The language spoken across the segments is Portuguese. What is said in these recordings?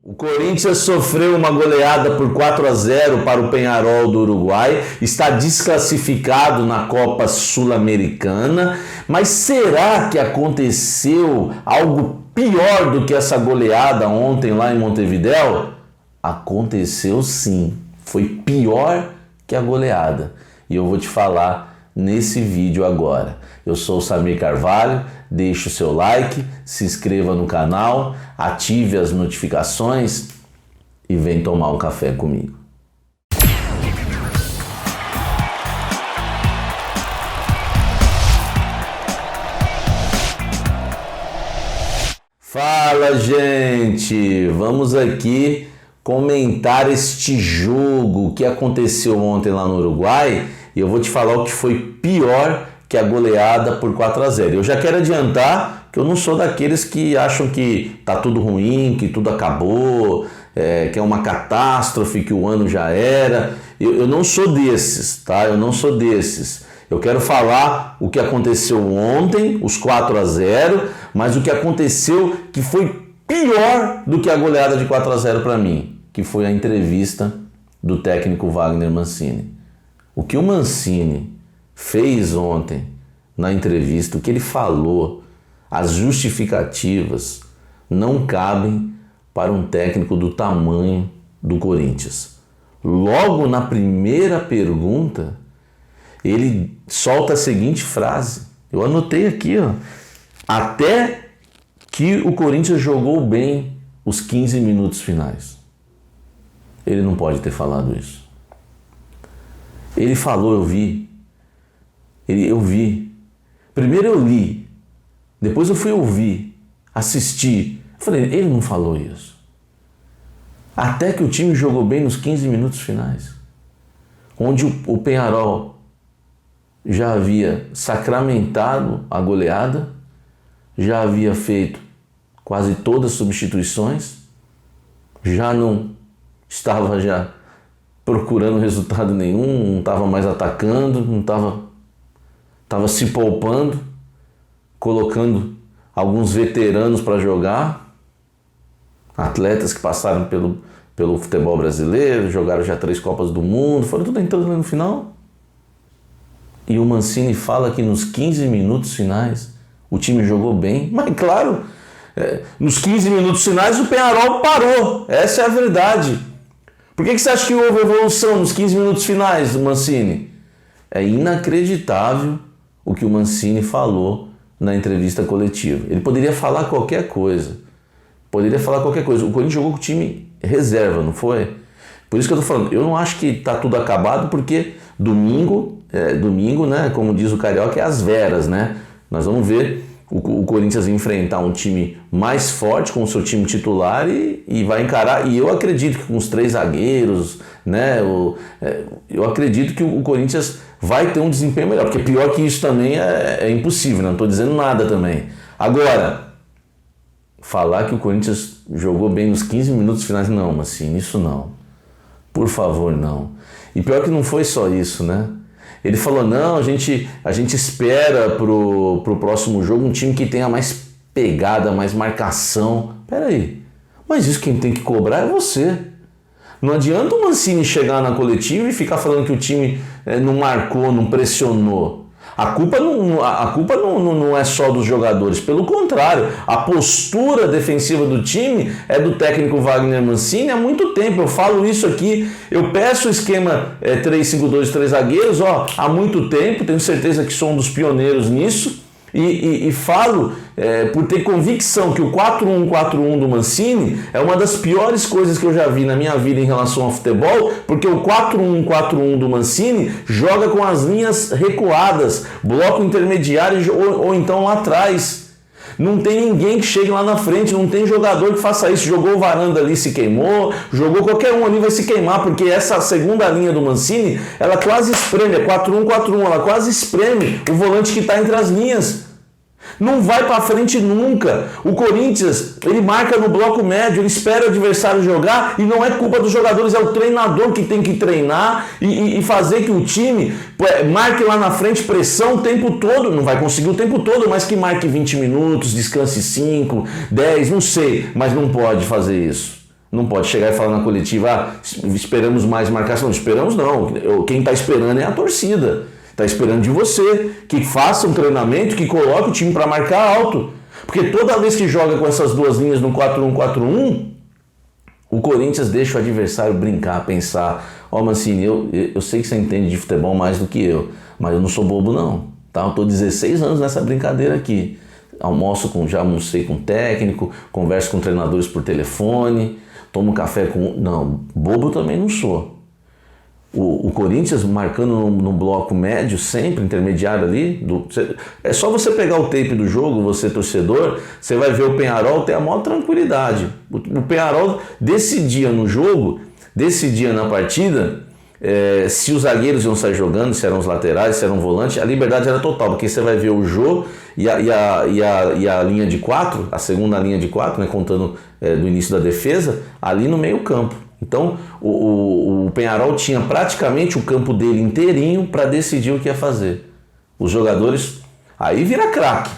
O Corinthians sofreu uma goleada por 4-0 para o Peñarol do Uruguai, está desclassificado na Copa Sul-Americana, mas será que aconteceu algo pior do que essa goleada ontem lá em Montevidéu? Aconteceu sim, foi pior que a goleada e eu vou te falar nesse vídeo agora. Eu sou o Samir Carvalho, deixe o seu like, se inscreva no canal, ative as notificações e vem tomar um café comigo. Fala, gente! Vamos aqui comentar este jogo que aconteceu ontem lá no Uruguai e eu vou te falar o que foi pior que a goleada por 4-0. Eu já quero adiantar que eu não sou daqueles que acham que tá tudo ruim, que tudo acabou, que é uma catástrofe, que o ano já era. Eu não sou desses, tá? Eu não sou desses. Eu quero falar o que aconteceu ontem, os 4-0, mas o que aconteceu que foi pior do que a goleada de 4-0 para mim, que foi a entrevista do técnico Wagner Mancini. O que o Mancini fez ontem na entrevista, o que ele falou, as justificativas não cabem para um técnico do tamanho do Corinthians. Logo na primeira pergunta, ele solta a seguinte frase, eu anotei aqui, ó, até que o Corinthians jogou bem os 15 minutos finais. Ele não pode ter falado isso. Ele falou, eu vi. Eu vi. Primeiro eu li, depois eu fui ouvir, assistir. Eu falei, ele não falou isso. Até que o time jogou bem nos 15 minutos finais, onde o Peñarol já havia sacramentado a goleada, já havia feito quase todas as substituições, já não estava já procurando resultado nenhum, não estava mais atacando, não estava se poupando, colocando alguns veteranos para jogar, atletas que passaram pelo futebol brasileiro, jogaram já 3 Copas do Mundo, foram tudo entrando no final. E o Mancini fala que nos 15 minutos finais o time jogou bem, mas claro, nos 15 minutos finais o Peñarol parou, essa é a verdade. Por que você acha que houve evolução nos 15 minutos finais do Mancini? É inacreditável o que o Mancini falou na entrevista coletiva. Ele poderia falar qualquer coisa. O Corinthians jogou com o time reserva, não foi? Por isso que eu tô falando, eu não acho que tá tudo acabado, porque domingo, né, como diz o Carioca, é as veras, né? Nós vamos ver o Corinthians enfrentar um time mais forte com o seu time titular e vai encarar, e eu acredito que com os 3 zagueiros, né, eu acredito que o Corinthians vai ter um desempenho melhor, porque pior que isso também é impossível, não estou dizendo nada também. Agora, falar que o Corinthians jogou bem nos 15 minutos finais, não, mas sim, isso não. Por favor, não. E pior que não foi só isso, né? Ele falou, não, a gente espera pro próximo jogo um time que tenha mais pegada, mais marcação. Peraí, mas isso quem tem que cobrar é você. Não adianta o Mancini chegar na coletiva e ficar falando que o time não marcou, não pressionou. A culpa não é só dos jogadores, pelo contrário, a postura defensiva do time é do técnico Wagner Mancini há muito tempo. Eu falo isso aqui, eu peço o esquema 3-5-2, 3 zagueiros, há muito tempo, tenho certeza que sou um dos pioneiros nisso. E falo por ter convicção que o 4-1-4-1 do Mancini é uma das piores coisas que eu já vi na minha vida em relação ao futebol, porque o 4-1-4-1 do Mancini joga com as linhas recuadas, bloco intermediário ou então lá atrás. Não tem ninguém que chegue lá na frente, não tem jogador que faça isso. Jogou o Varanda ali, se queimou, jogou qualquer um ali, vai se queimar, porque essa segunda linha do Mancini, ela quase espreme, é 4-1-4-1, ela quase espreme o volante que está entre as linhas. Não vai para frente nunca. O Corinthians, ele marca no bloco médio, ele espera o adversário jogar e não é culpa dos jogadores, é o treinador que tem que treinar e fazer que o time marque lá na frente pressão o tempo todo. Não vai conseguir o tempo todo, mas que marque 20 minutos, descanse 5, 10, não sei, mas não pode fazer isso. Não pode chegar e falar na coletiva, esperamos mais marcação. Não, esperamos não. Quem está esperando é a torcida. Está esperando de você que faça um treinamento, que coloque o time para marcar alto. Porque toda vez que joga com essas duas linhas no 4-1-4-1, o Corinthians deixa o adversário brincar, pensar. Mancini, eu sei que você entende de futebol mais do que eu, mas eu não sou bobo não. Tá? Eu estou 16 anos nessa brincadeira aqui. Já almocei com técnico, converso com treinadores por telefone, tomo café com... Não, bobo também não sou. O Corinthians marcando no bloco médio, sempre intermediário ali. É só você pegar o tape do jogo, você torcedor, você vai ver o Peñarol ter a maior tranquilidade. O Peñarol decidia no jogo, decidia na partida, se os zagueiros iam sair jogando, se eram os laterais, se eram volantes, a liberdade era total, porque você vai ver o Jô e a linha de 4, a segunda linha de 4, né, contando do início da defesa, ali no meio campo. Então o Peñarol tinha praticamente o campo dele inteirinho para decidir o que ia fazer. Os jogadores, aí vira craque.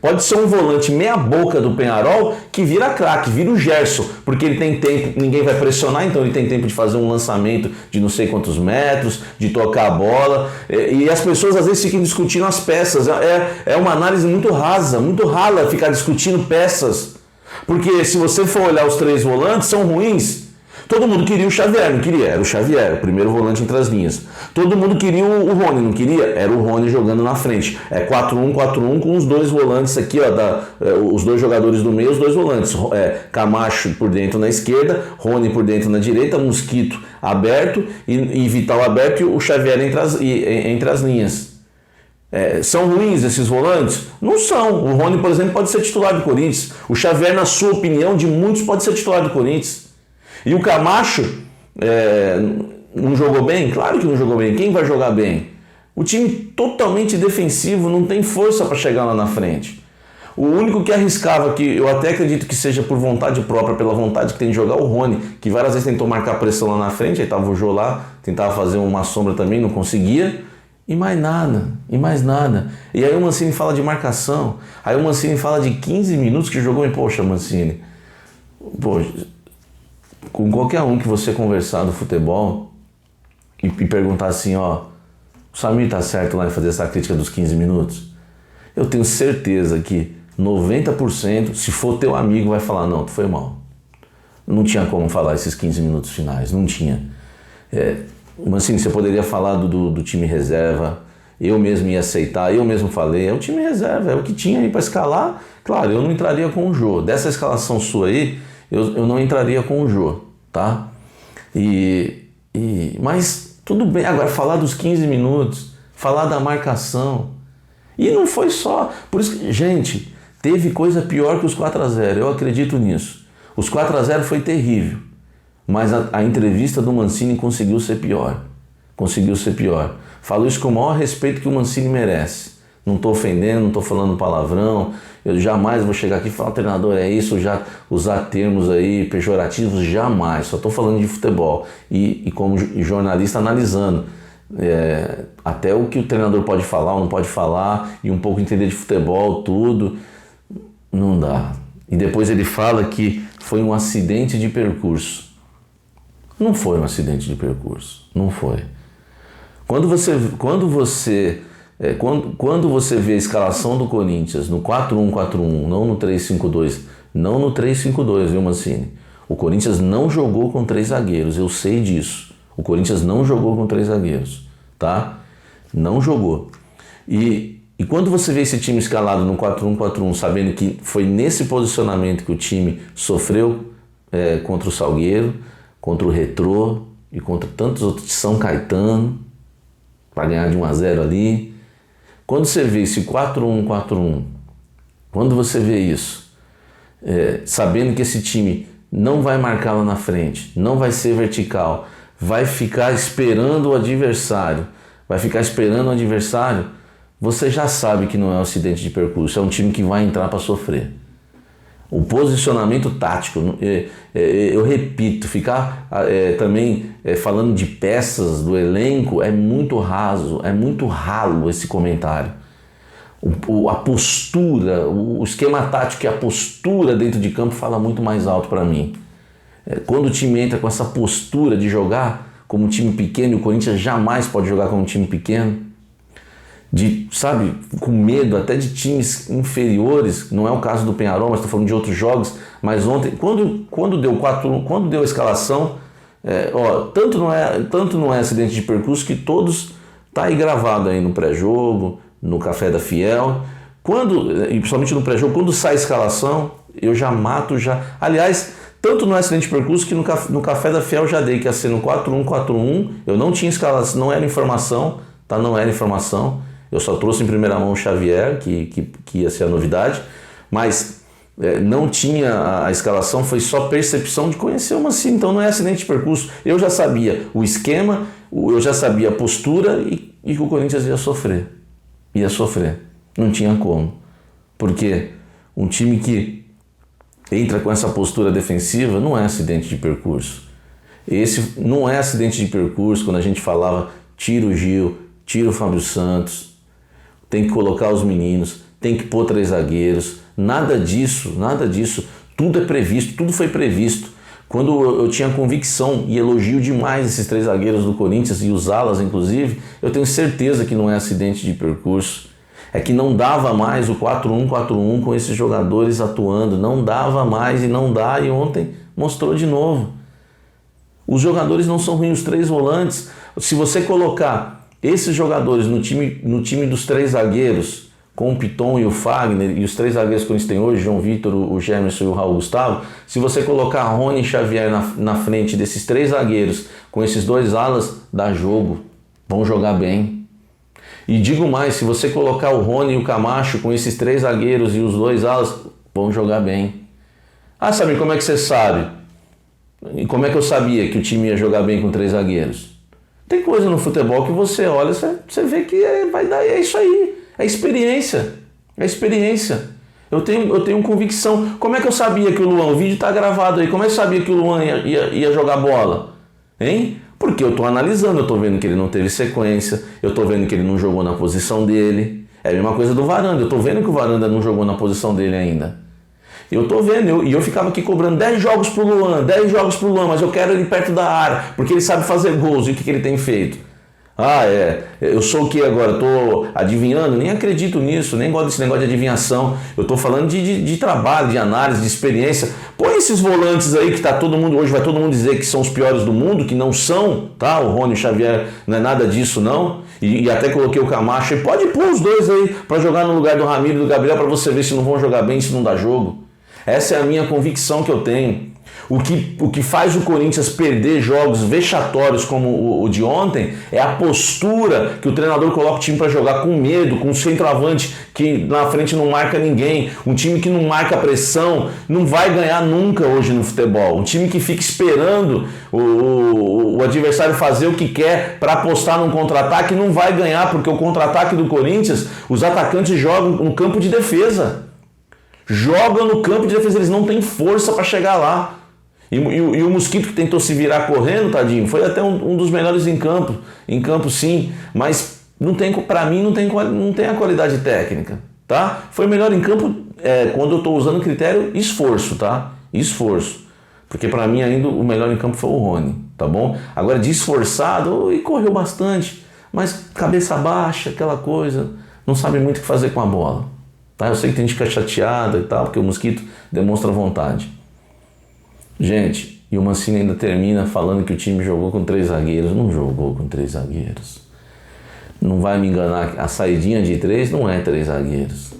Pode ser um volante meia boca do Peñarol que vira craque, vira o Gerson, porque ele tem tempo, ninguém vai pressionar, então ele tem tempo de fazer um lançamento de não sei quantos metros, de tocar a bola, e as pessoas às vezes ficam discutindo as peças, é uma análise muito rasa, muito rala ficar discutindo peças, porque se você for olhar os três volantes, são ruins. Todo mundo queria o Xavier, não queria? Era o Xavier, o primeiro volante entre as linhas. Todo mundo queria o Rony, não queria? Era o Rony jogando na frente. 4-1-4-1 com os dois volantes aqui, os dois jogadores do meio, os dois volantes. Camacho por dentro na esquerda, Rony por dentro na direita, Mosquito aberto e Vital aberto e o Xavier entre as linhas. São ruins esses volantes? Não são. O Rony, por exemplo, pode ser titular do Corinthians. O Xavier, na sua opinião, de muitos, pode ser titular do Corinthians. E o Camacho não jogou bem? Claro que não jogou bem. Quem vai jogar bem? O time totalmente defensivo, não tem força para chegar lá na frente. O único que arriscava, que eu até acredito que seja por vontade própria, pela vontade que tem de jogar, o Rony, que várias vezes tentou marcar pressão lá na frente, aí tava o Jô lá, tentava fazer uma sombra também, não conseguia. E mais nada. E aí o Mancini fala de marcação, aí o Mancini fala de 15 minutos que jogou, e poxa, Mancini, com qualquer um que você conversar do futebol e perguntar assim, o Samir tá certo lá em fazer essa crítica dos 15 minutos? Eu tenho certeza que 90%, se for teu amigo, vai falar, não, tu foi mal. Não tinha como falar esses 15 minutos finais, não tinha. Mas assim, você poderia falar do time reserva, eu mesmo ia aceitar, eu mesmo falei, é o time reserva, é o que tinha aí para escalar. Claro, eu não entraria com o Jô. Dessa escalação sua aí, eu não entraria com o Jô, tá? Mas tudo bem, agora falar dos 15 minutos, falar da marcação. E não foi só, por isso que, gente, teve coisa pior que os 4-0, eu acredito nisso. Os 4-0 foi terrível, mas a entrevista do Mancini conseguiu ser pior. Falo isso com o maior respeito que o Mancini merece. Não estou ofendendo, não estou falando palavrão. Eu jamais vou chegar aqui e falar, treinador, é isso, já usar termos aí pejorativos, jamais. Só estou falando de futebol. E como jornalista analisando até o que o treinador pode falar ou não pode falar, e um pouco entender de futebol, tudo. Não dá. E depois ele fala que foi um acidente de percurso. Não foi um acidente de percurso. Não foi. Quando você vê a escalação do Corinthians no 4-1-4-1, não no 3-5-2, não no 3-5-2, viu, Mancini? O Corinthians não jogou com 3 zagueiros, eu sei disso. O Corinthians não jogou com 3 zagueiros, tá? Não jogou. E quando você vê esse time escalado no 4-1-4-1, sabendo que foi nesse posicionamento que o time sofreu contra o Salgueiro, contra o Retrô e contra tantos outros de São Caetano, para ganhar de 1-0 ali. Quando você vê esse 4-1-4-1, quando você vê isso, sabendo que esse time não vai marcar lá na frente, não vai ser vertical, vai ficar esperando o adversário, você já sabe que não é um acidente de percurso, é um time que vai entrar para sofrer. O posicionamento tático, eu repito, ficar também falando de peças do elenco é muito raso, é muito ralo esse comentário. A postura, o esquema tático e a postura dentro de campo fala muito mais alto para mim. Quando o time entra com essa postura de jogar como um time pequeno, e o Corinthians jamais pode jogar como um time pequeno, sabe, com medo até de times inferiores, não é o caso do Penharol, mas estou falando de outros jogos, mas ontem, quando deu 4-1, quando deu a escalação, tanto não é acidente de percurso que todos tá aí gravado aí no pré-jogo, no Café da Fiel, e principalmente no pré-jogo, quando sai a escalação, eu já mato, aliás, tanto no acidente de percurso que no Café da Fiel eu já dei que ia ser no 4-1, 4-1, eu não tinha escalação, não era informação, tá? Não era informação, eu só trouxe em primeira mão o Xavier, que ia ser a novidade, mas não tinha a escalação, foi só percepção de conhecer o Mancini, então não é acidente de percurso, eu já sabia o esquema, eu já sabia a postura e que o Corinthians ia sofrer, não tinha como, porque um time que entra com essa postura defensiva não é acidente de percurso. Esse não é acidente de percurso quando a gente falava tira o Gil, tira o Fábio Santos, tem que colocar os meninos, tem que pôr 3 zagueiros, nada disso, tudo é previsto, tudo foi previsto. Quando eu tinha convicção e elogio demais esses 3 zagueiros do Corinthians e os alas inclusive, eu tenho certeza que não é acidente de percurso. É que não dava mais o 4-1, 4-1 com esses jogadores atuando, não dava mais e não dá, e ontem mostrou de novo. Os jogadores não são ruins, os 3 volantes, se você colocar esses jogadores no time dos 3 zagueiros, com o Piton e o Fagner, e os 3 zagueiros que a gente tem hoje, João Vitor, o Gemerson e o Raul Gustavo, se você colocar Rony e Xavier na frente desses 3 zagueiros, com esses 2 alas, dá jogo, vão jogar bem. E digo mais, se você colocar o Rony e o Camacho com esses 3 zagueiros e os 2 alas, vão jogar bem. Ah, sabe como é que você sabe? E como é que eu sabia que o time ia jogar bem com 3 zagueiros? Tem coisa no futebol que você olha, você vê que vai dar, é isso aí. É experiência. Eu tenho convicção. Como é que eu sabia que o Luan, o vídeo tá gravado aí, como é que eu sabia que o Luan ia jogar bola? Hein? Porque eu estou analisando, eu estou vendo que ele não teve sequência, eu estou vendo que ele não jogou na posição dele. É a mesma coisa do Varanda, eu estou vendo que o Varanda não jogou na posição dele ainda. Eu estou vendo, e eu ficava aqui cobrando 10 jogos pro Luan, mas eu quero ele perto da área, porque ele sabe fazer gols, e o que ele tem feito? Eu sou o que agora? Estou adivinhando? Nem acredito nisso, nem gosto desse negócio de adivinhação. Eu estou falando de trabalho, de análise, de experiência. Põe esses volantes aí que tá todo mundo, hoje vai todo mundo dizer que são os piores do mundo, que não são, tá? O Rony e o Xavier não é nada disso não. E até coloquei o Camacho, e pode pôr os 2 aí para jogar no lugar do Ramiro e do Gabriel para você ver se não vão jogar bem, se não dá jogo. Essa é a minha convicção que eu tenho. O que faz o Corinthians perder jogos vexatórios como o de ontem é a postura que o treinador coloca o time para jogar com medo, com um centroavante que na frente não marca ninguém, um time que não marca pressão, não vai ganhar nunca hoje no futebol. Um time que fica esperando o adversário fazer o que quer para apostar num contra-ataque não vai ganhar, porque o contra-ataque do Corinthians, os atacantes jogam no campo de defesa. Jogam no campo de defesa, eles não têm força para chegar lá. E o Mosquito que tentou se virar correndo, tadinho, foi até um dos melhores em campo sim, mas para mim não tem a qualidade técnica, tá? Foi melhor em campo quando eu estou usando o critério esforço, tá? Esforço, porque para mim ainda o melhor em campo foi o Rony, tá bom? Agora de esforçado, e correu bastante, mas cabeça baixa, aquela coisa, não sabe muito o que fazer com a bola, tá? Eu sei que tem gente que fica chateada e tal, porque o Mosquito demonstra vontade. Gente, e o Mancini ainda termina falando que o time jogou com 3 zagueiros. Não jogou com 3 zagueiros. Não vai me enganar, a saidinha de 3 não é 3 zagueiros.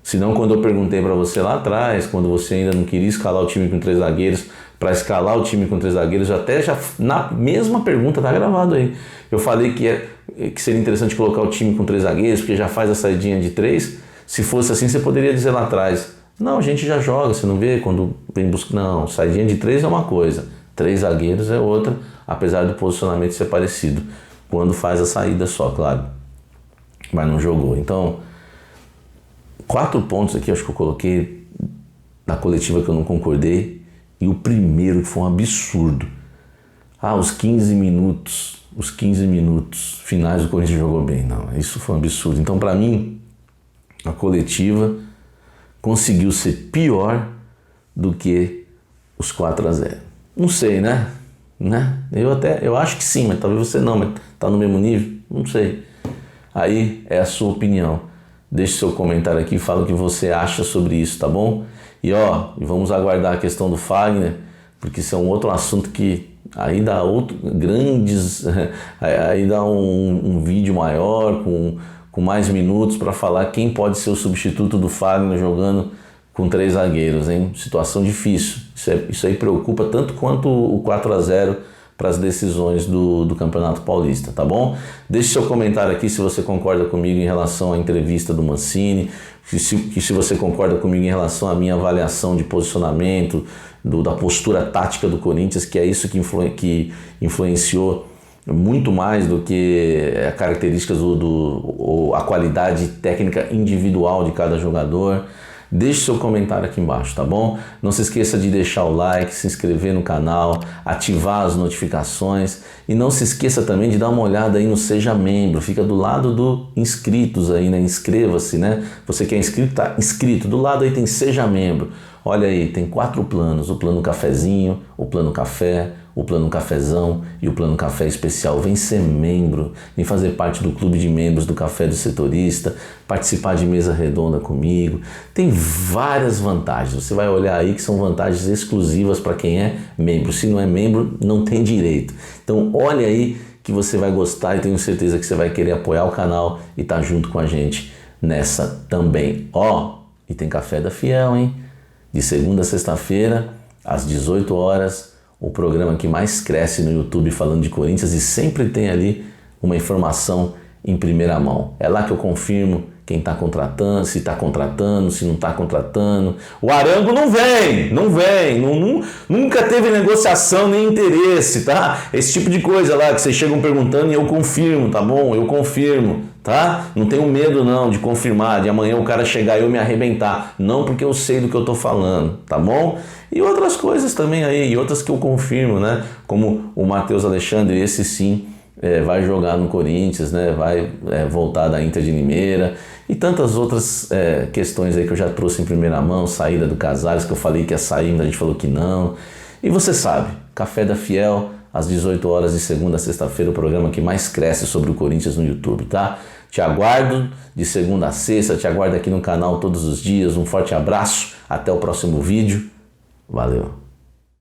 Senão, quando eu perguntei para você lá atrás, quando você ainda não queria escalar o time com 3 zagueiros, para escalar o time com 3 zagueiros, já na mesma pergunta, tá gravado aí. Eu falei que seria interessante colocar o time com 3 zagueiros, porque já faz a saidinha de 3. Se fosse assim, você poderia dizer lá atrás: não, a gente já joga, você não vê quando vem buscar. Não, saidinha de 3 é uma coisa, 3 zagueiros é outra, apesar do posicionamento ser parecido. Quando faz a saída só, claro. Mas não jogou. Então, 4 pontos aqui, acho que eu coloquei na coletiva que eu não concordei. E o primeiro, que foi um absurdo. Os 15 minutos finais o Corinthians jogou bem. Não, isso foi um absurdo. Então, para mim, a coletiva conseguiu ser pior do que os 4-0. Não sei, né? Eu acho que sim, mas talvez você não, mas tá no mesmo nível, não sei. Aí é a sua opinião. Deixe seu comentário aqui, fala o que você acha sobre isso, tá bom? E vamos aguardar a questão do Fagner, porque isso é um outro assunto que aí dá aí dá um vídeo maior, com mais minutos para falar quem pode ser o substituto do Fagner jogando com 3 zagueiros, hein? Situação difícil. Isso aí preocupa tanto quanto o 4-0 para as decisões do Campeonato Paulista, tá bom? Deixe seu comentário aqui se você concorda comigo em relação à entrevista do Mancini, se você concorda comigo em relação à minha avaliação de posicionamento, da postura tática do Corinthians, que é isso que influenciou muito mais do que as características ou a qualidade técnica individual de cada jogador. Deixe seu comentário aqui embaixo, tá bom? Não se esqueça de deixar o like, se inscrever no canal, ativar as notificações e não se esqueça também de dar uma olhada aí no Seja Membro, fica do lado do inscritos aí, né? Inscreva-se, né? Você que é inscrito, tá inscrito, do lado aí tem Seja Membro. Olha aí, tem 4 planos, o plano cafezinho, o plano café, o plano cafezão e o plano café especial. Vem ser membro, vem fazer parte do clube de membros do Café do Setorista, participar de mesa redonda comigo. Tem várias vantagens, você vai olhar aí que são vantagens exclusivas para quem é membro. Se não é membro, não tem direito. Então olha aí que você vai gostar e tenho certeza que você vai querer apoiar o canal e estar junto com a gente nessa também. E tem Café da Fiel, hein? De segunda a sexta-feira, às 18 horas, o programa que mais cresce no YouTube falando de Corinthians e sempre tem ali uma informação em primeira mão. É lá que eu confirmo quem está contratando, se está contratando, se não está contratando. O Arango não vem, nunca teve negociação nem interesse, tá? Esse tipo de coisa lá que vocês chegam perguntando e eu confirmo, tá bom? Eu confirmo, tá? Não tenho medo não de confirmar, de amanhã o cara chegar e eu me arrebentar. Não, porque eu sei do que eu tô falando, tá bom? E outras coisas também aí, e outras que eu confirmo, né? Como o Matheus Alexandre, esse sim, vai jogar no Corinthians, né? Vai voltar da Inter de Limeira e tantas outras questões aí que eu já trouxe em primeira mão, saída do Casares, que eu falei que ia sair, mas a gente falou que não. E você sabe, Café da Fiel, às 18 horas de segunda a sexta-feira, o programa que mais cresce sobre o Corinthians no YouTube, tá? Te aguardo de segunda a sexta, te aguardo aqui no canal todos os dias. Um forte abraço, até o próximo vídeo. Valeu!